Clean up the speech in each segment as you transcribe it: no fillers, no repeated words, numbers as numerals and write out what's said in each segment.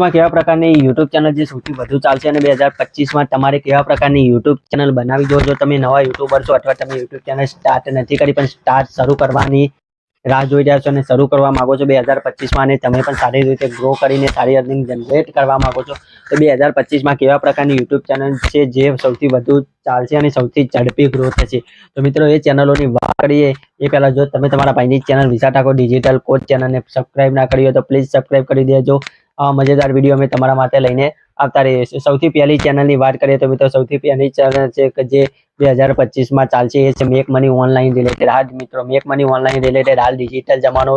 માં કેવા પ્રકારની યુટ્યુબ ચેનલ જે સૌથી વધુ ચાલશે અને 2025માં તમારે કેવા પ્રકારની યુટ્યુબ ચેનલ બનાવી દો. જો તમે નવા યુટ્યુબર છો અથવા તમે યુટ્યુબ ચેનલ સ્ટાર્ટ નથી કરી પણ સ્ટાર્ટ શરૂ કરવાની રાહ જોઈ રહ્યા છો અને શરૂ કરવા માંગો છો 2025માં અને તમે પણ સારી રીતે ગ્રો કરીને સારી અર્નિંગ જનરેટ કરવા માંગો છો તો 2025માં કેવા પ્રકારની યુટ્યુબ ચેનલ છે જે સૌથી વધુ ચાલશે અને સૌથી ઝડપી ગ્રો થશે. તો મિત્રો એ ચેનલોની વાત કરીએ એ પહેલા જો તમે તમારા ભાઈની ચેનલ વિશા ઠાકોર ડિજિટલ કોચ ચેનલને સબસ્ક્રાઇબ ના કરી હોય તો પ્લીઝ સબસ્ક્રાઇબ કરી દેજો. મજેદાર વિડીયો અમે તમારા માટે લઈને આવતા રહીએ છીએ. સૌથી પહેલી ચેનલની વાત કરીએ તો મિત્રો સૌથી પહેલી ચેનલ છે કે જે 2025માં ચાલશે એ છે મેક મની ઓનલાઈન રિલેટેડ. હા મિત્રો, મેક મની ઓનલાઈન રિલેટેડ હાલ ડિજિટલ જમાનો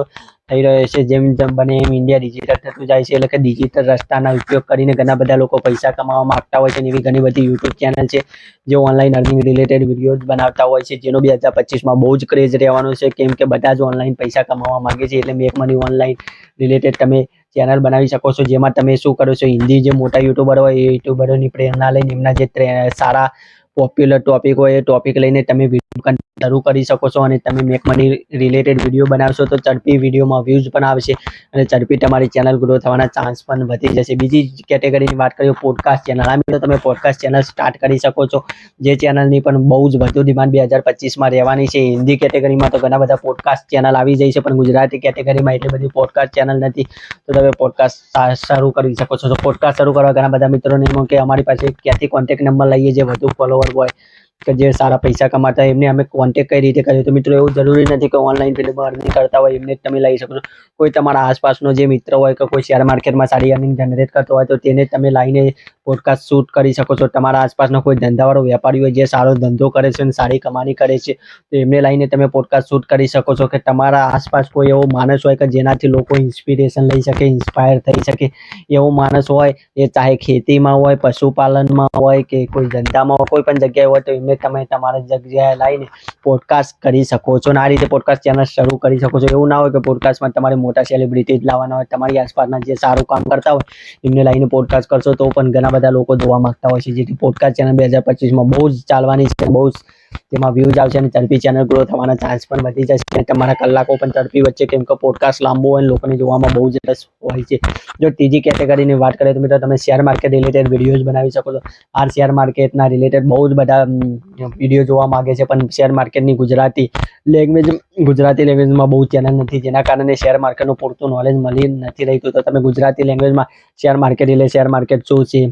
થઈ રહ્યો છે. જેમ જેમ બને એમ ઇન્ડિયા ડિજિટલ થતું જાય છે એટલે કે ડિજિટલ રસ્તાના ઉપયોગ કરીને ઘણા બધા લોકો પૈસા કમાવા માંગતા હોય છે. એવી ઘણી બધી યુટ્યુબ ચેનલ છે જે ઓનલાઈન અર્નિંગ રિલેટેડ વિડીયોઝ બનાવતા હોય છે જેનો 2025માં બહુ જ ક્રેઝ રહેવાનો છે કેમ કે બધા જ ઓનલાઈન પૈસા કમાવા માંગે છે. એટલે મેક મની ઓનલાઈન રિલેટેડ તમે ચેનલ બનાવી શકો છો જેમાં તમે શું કરો છો, હિન્દી જે મોટા યુટ્યુબર હોય એ યુટ્યુબરોની પ્રેરણા લઈને એમના જે સારા પોપ્યુલર ટોપિક હોય એ ટોપિક લઈને તમે વિડીયો શરૂ કરી શકો છો અને તમે મેક મની રિલેટેડ વિડીયો બનાવશો તો ઝડપી વિડીયોમાં વ્યૂઝ પણ આવશે અને ઝડપી તમારી ચેનલ ગ્રો થવાના ચાન્સ પણ વધી જશે. બીજી કેટેગરીની વાત કરીએ પોડકાસ્ટ ચેનલ. આ મિત્રો તમે પોડકાસ્ટ ચેનલ સ્ટાર્ટ કરી શકો છો જે ચેનલની પણ બહુ જ વધુ ડિમાન્ડ 2025માં રહેવાની છે. હિન્દી કેટેગરીમાં તો ઘણા બધા પોડકાસ્ટ ચેનલ આવી જાય છે પણ ગુજરાતી કેટેગરીમાં એટલી બધી પોડકાસ્ટ ચેનલ નથી તો તમે પોડકાસ્ટ શરૂ કરી શકો છો. તો પોડકાસ્ટ શરૂ કરવા ઘણા બધા મિત્રોને એમ કે અમારી પાસે ક્યાંથી કોન્ટેક્ટ નંબર લઈએ જે વધુ ફોલોવર હોય કે જે સારા પૈસા કમાતા હોય એમને અમે કોન્ટેક્ટ કઈ રીતે કરીએ. તો મિત્રો એવું જરૂરી નથી કે ઓનલાઈન ફિલ્ડમાં અર્નિંગ કરતા હોય એમને જ તમે લઈ શકો છો. કોઈ તમારા આસપાસનો જે મિત્ર હોય કે કોઈ શેર માર્કેટમાં સારી અર્નિંગ જનરેટ કરતો હોય તો તેને તમે લાઈને પોડકાસ્ટ શૂટ કરી શકો છો. તમારા આસપાસનો કોઈ ધંધાવાળો વેપારી હોય જે સારો ધંધો કરે છે અને સારી કમાણી કરે છે તો એમને લાઈને તમે પોડકાસ્ટ શૂટ કરી શકો છો. કે તમારા આસપાસ કોઈ એવો માણસ હોય કે જેનાથી લોકો ઇન્સ્પિરેશન લઈ શકે, ઇન્સ્પાયર થઈ શકે એવો માણસ હોય, એ ચાહે ખેતીમાં હોય, પશુપાલનમાં હોય કે કોઈ ધંધામાં હોય, કોઈ પણ જગ્યાએ હોય તો એમને તમે તમારા જગ્યાએ લાવીને પોડકાસ્ટ કરી શકો છો અને આ રીતે પોડકાસ્ટ ચેનલ શરૂ કરી શકો છો. એવું ના હોય કે પોડકાસ્ટમાં તમારે મોટા સેલિબ્રિટી જ લાવવાના હોય. તમારી આસપાસના જે સારું કામ કરતા હોય એમને લઈને પોડકાસ્ટ કરશો તો પણ ઘણા બધા લોકો જોવા માંગતા હોય છે. જેથી પોડકાસ્ટ ચેનલ 2025માં બહુ જ ચાલવાની છે, બહુ જ તેમાં વ્યૂઝ આવશે અને ઝડપી ચેનલ ગ્રો થવાના ચાન્સ પણ વધી જશે. તમારા કલાકો પણ ઝડપી વચ્ચે કેમ કે પોડકાસ્ટ લાંબો હોય અને લોકોને જોવામાં બહુ જ રસ હોય છે. જો ત્રીજી કેટેગરીની વાત કરીએ તો મિત્રો તમે શેર માર્કેટ રિલેટેડ વિડીયોઝ બનાવી શકો છો. આ શેર માર્કેટના રિલેટેડ બહુ જ બધા વિડીયો જોવા માંગે છે પણ શેર માર્કેટની ગુજરાતી લેંગ્વેજમાં બહુ ચેનલ નથી જેના કારણે શેર માર્કેટનું પૂરતું નોલેજ મળી નથી રહેતું. તો તમે ગુજરાતી લેંગ્વેજમાં શેર માર્કેટ એટલે શેર માર્કેટ શું છે,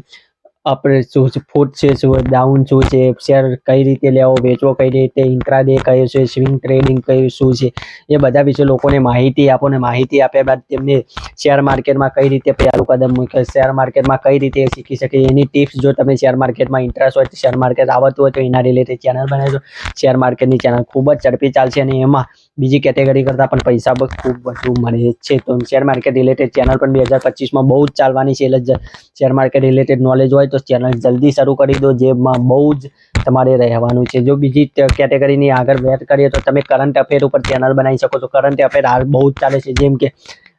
આપણે શું છે, ફૂટ છે શું, ડાઉન શું છે, શેર કઈ રીતે લેવો, વેચવો કઈ રીતે, ઇન્ટ્રાડે કયો છે, સ્વિંગ ટ્રેડિંગ કયું શું છે એ બધા વિશે લોકોને માહિતી આપો ને માહિતી આપ્યા બાદ તેમને શેર માર્કેટમાં કઈ રીતે પહેલું કદમ મૂકે, શેર માર્કેટમાં કઈ રીતે શીખી શકે એની ટિપ્સ. જો તમે શેર માર્કેટમાં ઇન્ટરેસ્ટ હોય, શેર માર્કેટ આવડતું હોય તો એના રિલેટેડ ચેનલ બનાવજો. શેર માર્કેટની ચેનલ ખૂબ જ ઝડપી ચાલશે અને એમાં બીજી કેટેગરી કરતાં પણ પૈસા ખૂબ વધુ મળે છે. તો શેર માર્કેટ રિલેટેડ ચેનલ પણ 2025માં બહુ જ ચાલવાની છે. એટલે શેર માર્કેટ રિલેટેડ નોલેજ હોય તો ચેનલ જલ્દી શરૂ કરી દો જેમાં બહુ જ તમારે રહેવાનું છે. જો બીજી કેટેગરીની આગળ વાત કરીએ તો તમે કરંટ અફેર ઉપર ચેનલ બનાવી શકો છો. કરંટ અફેર હાલ બહુ જ ચાલે છે જેમ કે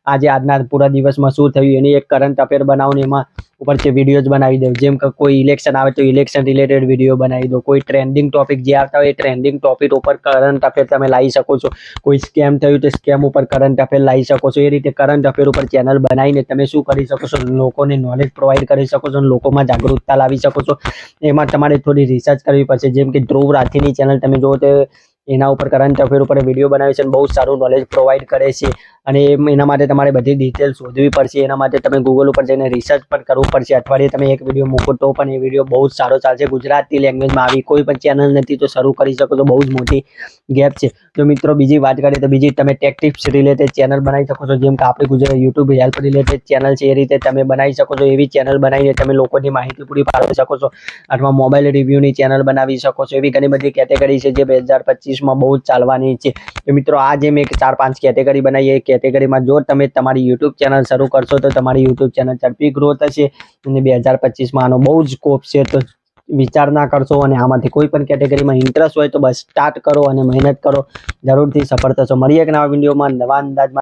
આજે આજના પૂરા દિવસમાં શું થયું એની એક કરંટ અફેર બનાવીને એમાં ઉપર છે વિડીયોઝ બનાવી દો. જેમ કે કોઈ ઇલેક્શન આવે તો ઇલેક્શન રિલેટેડ વિડીયો બનાવી દો. કોઈ ટ્રેન્ડિંગ ટોપિક જે આવતા હોય એ ટ્રેન્ડિંગ ટોપિક ઉપર કરંટ અફેર તમે લાવી શકો છો. કોઈ સ્કેમ થયું તો સ્કેમ ઉપર કરંટ અફેર લાવી શકો છો. એ રીતે કરંટ અફેર ઉપર ચેનલ બનાવીને તમે શું કરી શકો છો, લોકોને નોલેજ પ્રોવાઈડ કરી શકો છો અને લોકોમાં જાગૃતતા લાવી શકો છો. એમાં તમારે થોડી રિસર્ચ કરવી પડશે. જેમ કે ધ્રુવ રાઠીની ચેનલ તમે જુઓ તો એના ઉપર કરંટ અફેર ઉપર વિડીયો બનાવે છે અને બહુ સારું નોલેજ પ્રોવાઈડ કરે છે અને એના માટે તમારે બધી ડિટેલ શોધવી પડશે. એના માટે તમે ગૂગલ ઉપર જઈને રિસર્ચ પણ કરવું પડશે. અઠવાડિયે તમે એક વિડીયો મૂકો તો પણ એ વિડીયો બહુ જ સારો ચાલશે. ગુજરાતી લેંગ્વેજમાં આવી કોઈ પણ ચેનલ નથી તો શરૂ કરી શકો છો. બહુ જ મોટી ગેપ છે. તો મિત્રો બીજી વાત કરીએ તો બીજી તમે ટેક ટિપ્સ રિલેટેડ ચેનલ બનાવી શકો છો. જેમ કે આપણી Gujarat YouTube help related channel છે એ રીતે તમે બનાવી શકો છો. એવી ચેનલ બનાવીને તમે લોકોની માહિતી પૂરી પાડી શકો છો અથવા મોબાઈલ રિવ્યૂની ચેનલ બનાવી શકો છો. એવી ઘણી બધી કેટેગરી છે જે 2025માં બહુ જ ચાલવાની છે. તો મિત્રો આ જે મેં 4-5 કેટેગરી બનાવી એ કેટેગરીમાં જો તમે તમારી યુટ્યુબ ચેનલ શરૂ કરશો તો તમારી યુટ્યુબ ચેનલ ઝડપી ગ્રો થશે અને 2025માં આનો બહુ જ સ્કોપ છે. તો વિચાર ના કરશો અને આમાંથી કોઈ પણ કેટેગરીમાં ઇન્ટરેસ્ટ હોય તો બસ સ્ટાર્ટ કરો અને મહેનત કરો, જરૂરથી સફળ થશો. મળીએ એક નવા વિડીયોમાં નવા અંદાજમાં.